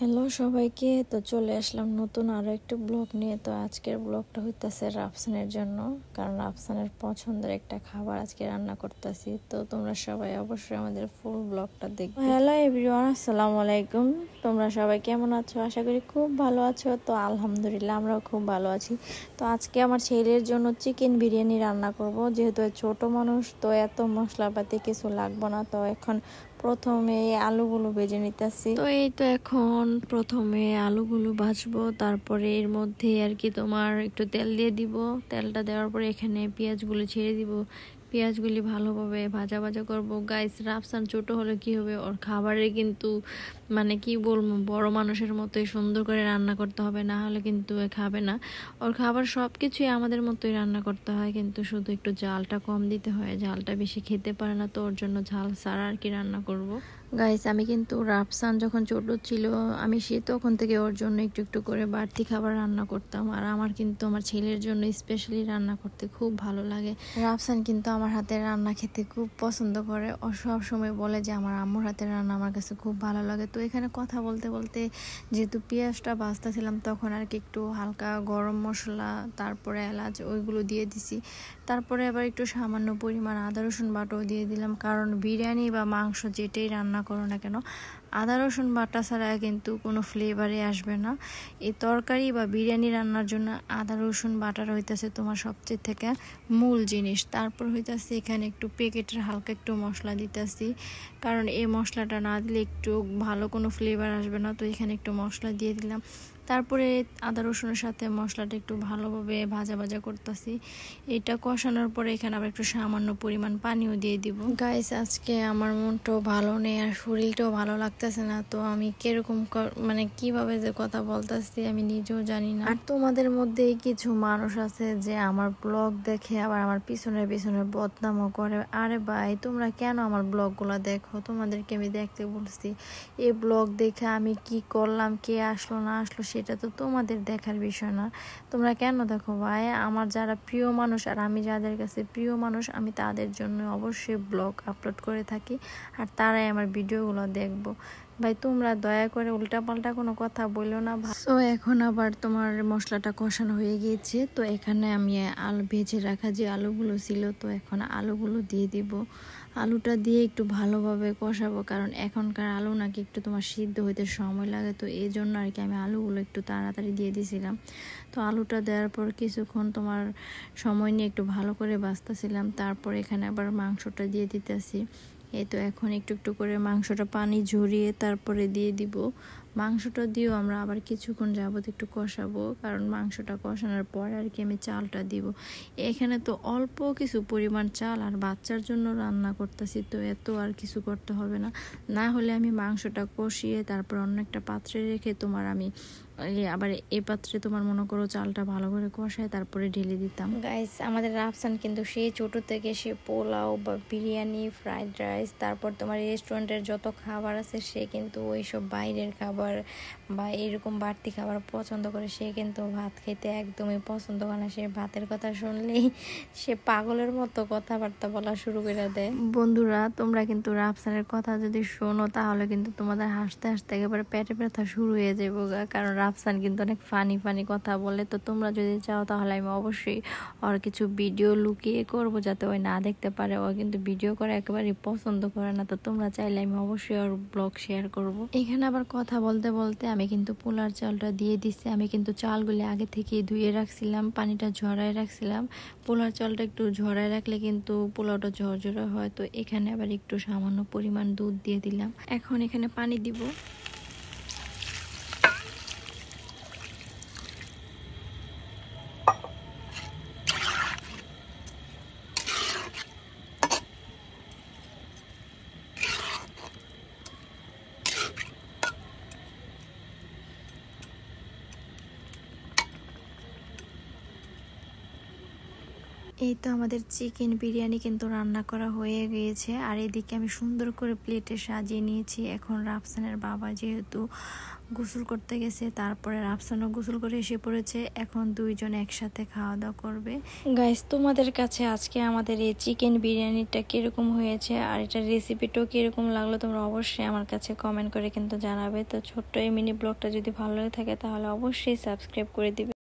Hello সবাইকে, তো চলে আসলাম নতুন আরো একটা ব্লগ নিয়ে। তো আজকের ব্লগটা হইতাছে রাফসানের জন্য, কারণ রাফসানের পছন্দের একটা খাবার আজকে রান্না করতেছি। তো তোমরা সবাই অবশ্যই আমাদের ফুল ব্লগটা দেখবে। হ্যালো এভরিওয়ান, আসসালামু আলাইকুম। তোমরা সবাই কেমন আছো? আশা করি খুব ভালো আছো। তো আলহামদুলিল্লাহ আমরাও খুব ভালো আছি। তো আজকে আমার ছেলের জন্য চিকেন বিরিয়ানি রান্না করব। যেহেতু ছোট মানুষ, তো এত মশলাপাতি কিছু লাগবে না। তো এখন প্রথমে আলুগুলো ভেজে নিতেছি। তো এই তো এখন প্রথমে আলুগুলো ভাজবো, তারপরে এর মধ্যে আর কি তোমার একটু তেল দিয়ে দিব। তেলটা দেওয়ার পরে এখানে পেঁয়াজগুলো ছেড়ে দিব। পেঁয়াজগুলি ভালোভাবে ভাজা ভাজা করবো। গাইস, রাফসান ছোট হলে কি হবে, ওর খাবারে কিন্তু মানে কি বলবো, বড় মানুষের মতোই সুন্দর করে রান্না করতে হবে, না হলে কিন্তু খাবে না। ওর খাবার সব কিছুই আমাদের মতোই রান্না করতে হয়, কিন্তু শুধু একটু ঝালটা কম দিতে হয়। ঝালটা বেশি খেতে পারে না, তো ওর জন্য ঝাল ছাড়া আর কি রান্না করব। গাইস, আমি কিন্তু রাফসান যখন ছোট ছিল, আমি তখন থেকে ওর জন্য একটু একটু করে বাড়তি খাবার রান্না করতাম। আর আমার কিন্তু আমার ছেলের জন্য স্পেশালি রান্না করতে খুব ভালো লাগে। রাফসান কিন্তু আমার হাতের রান্না খেতে খুব পছন্দ করে। ও সব সময় বলে যে আমার আম্মুর হাতের রান্না আমার কাছে খুব ভালো লাগে। তো এখানে কথা বলতে বলতে যেহেতু পেঁয়াজটা ভাজতেছিলাম, তখন আর কি একটু হালকা গরম মশলা, তারপরে এলাচ ওইগুলো দিয়ে দিছি। তারপরে আবার একটু সামান্য পরিমাণ আদা রসুন বাটাও দিয়ে দিলাম, কারণ বিরিয়ানি বা মাংস যেটাই রান্না করো না কেন, আদা রসুন বাটা ছাড়া কিন্তু কোনো ফ্লেভারে আসবে না। এই তরকারি বা বিরিয়ানি রান্নার জন্য আদা রসুন বাটার হইতেছে তোমার সবচেয়ে থেকে মূল জিনিস। তারপর হইতেছে এখানে একটু প্যাকেটের হালকা একটু মশলা দিতেছি, কারণ এই মশলাটা না দিলে একটু ভালো কোনো ফ্লেভার আসবে না। তো এখানে একটু মশলা দিয়ে দিলাম। তারপরে আদা রসুনের সাথে মশলাটা একটু ভালোভাবে ভাজা ভাজা করতেছি। এটা কষানোর পরে এখানে আবার একটু সামান্য পরিমাণ পানিও দিয়ে দিব। গাইস, আজকে আমার মনটাও ভালো নেই আর শরীরটাও ভালো লাগতেছে না। তো আমি কিরকম মানে কিভাবে যে কথা বলতেছি আমি নিজেও জানি না। আর তোমাদের মধ্যে কিছু মানুষ আছে যে আমার ব্লগ দেখে আবার আমার পিছনে পিছনে বদনামও করে। আরে ভাই, তোমরা কেন আমার ব্লগগুলো দেখো? তোমাদেরকে আমি দেখতে বলছি। এই ব্লগ দেখে আমি কি করলাম, কে আসলো না আসলো, সেটা তো তোমাদের দেখার বিষয় না। তোমরা কেন দেখো ভাই? আমার যারা প্রিয় মানুষ আর আমি যাদের কাছে প্রিয় মানুষ, আমি তাদের জন্য অবশ্যই ব্লগ আপলোড করে থাকি, আর তারাই আমার ভিডিওগুলো দেখবো। ভাই, তোমরা দয়া করে উল্টাপাল্টা কোনো কথা বললো না। তো এখন আবার তোমার মশলাটা কষানো হয়ে গিয়েছে। তো এখানে আমি আলু ভেজে রাখা যে আলুগুলো ছিল, তো এখন আলুগুলো দিয়ে দিব। আলুটা দিয়ে একটু ভালোভাবে কষাবো, কারণ এখনকার আলু নাকি একটু তোমার সিদ্ধ হইতে সময় লাগে। তো এই জন্য আর কি আমি আলুগুলো একটু তাড়াতাড়ি দিয়ে দিয়েছিলাম। তো আলুটা দেওয়ার পর কিছুক্ষণ তোমার সময় নিয়ে একটু ভালো করে ভাজতেছিলাম। তারপর এখানে আবার মাংসটা দিয়ে দিতেছি। এই তো এখন একটু একটু করে মাংসটা পানি ঝরিয়ে তারপরে দিয়ে দিব। মাংসটা দিয়েও আমরা আবার কিছুক্ষণ যাবত একটু কষাবো, কারণ মাংসটা কষানোর পরে আর কি আমি চালটা দিব। এখানে তো অল্প কিছু পরিমাণ চাল আর বাচ্চার জন্য রান্না করতেছি, তো এত আর কিছু করতে হবে না। না হলে আমি মাংসটা কষিয়ে তারপর অন্য একটা পাত্রে রেখে তোমার আমি আবার এই পাত্রে তোমার মনে করো চালটা ভালো করে কষায় তারপরে ঢেলে দিতাম। গাইস, আমাদের রাফসান কিন্তু সেই ছোট থেকে সে পোলাও বা বিরিয়ানি, ফ্রাইড রাইস, তারপর তোমার রেস্টুরেন্টের যত খাবার আছে, সে কিন্তু ওইসব বাইরের খাবার বা এরকম বাড়তি খাবার পছন্দ করে। সে কিন্তু ভাত খেতে একদমই পছন্দ করে না। সে ভাতের কথা শুনলেই সে পাগলের মতো কথাবার্তা বলা শুরু করে দেয়। বন্ধুরা, তোমরা কিন্তু রাফসানের কথা যদি শোনো, তাহলে কিন্তু তোমাদের হাসতে হাসতে একেবারে পেটে ব্যথা শুরু হয়ে যাবো, কারণ রাফসান কিন্তু অনেক ফানি ফানি কথা বলে। তো তোমরা যদি চাও তাহলে আমি অবশ্যই ওর কিছু ভিডিও লুকিয়ে করব, যাতে ওই না দেখতে পারে। ও কিন্তু ভিডিও করে একেবারেই পছন্দ করে না। তো তোমরা চাইলে আমি অবশ্যই ওর ব্লগ শেয়ার করব। এখানে আবার কথা বলতে বলতে আমি কিন্তু পোলার চালটা দিয়ে দিচ্ছি। আমি কিন্তু চালগুলি আগে থেকেই ধুয়ে রাখছিলাম, পানিটা ঝরায় রাখছিলাম। পোলার চালটা একটু ঝরায় রাখলে কিন্তু পোলাওটা ঝরঝরা হয়। তো এখানে আবার একটু সামান্য পরিমাণ দুধ দিয়ে দিলাম। এখন এখানে পানি দিব। এই তো আমাদের চিকেন বিরিয়ানি কিন্তু রান্না করা হয়ে গিয়েছে। আর এদিকে আমি সুন্দর করে প্লেটে সাজিয়ে নিয়েছি। এখন রাফসানের বাবা যেহেতু গোসল করতে গেছে, তারপরে রাফসানও গোসল করে এসে পড়েছে। এখন দুইজন একসাথে খাওয়া দাওয়া করবে। গাইস, তোমাদের কাছে আজকে আমাদের এই চিকেন বিরিয়ানিটা কিরকম হয়েছে আর এটার রেসিপিটাও কিরকম লাগলো তোমরা অবশ্যই আমার কাছে কমেন্ট করে কিন্তু জানাবে। তো ছোট্ট এই মিনি ব্লগটা যদি ভালো লাগে থাকে তাহলে অবশ্যই সাবস্ক্রাইব করে দিবে।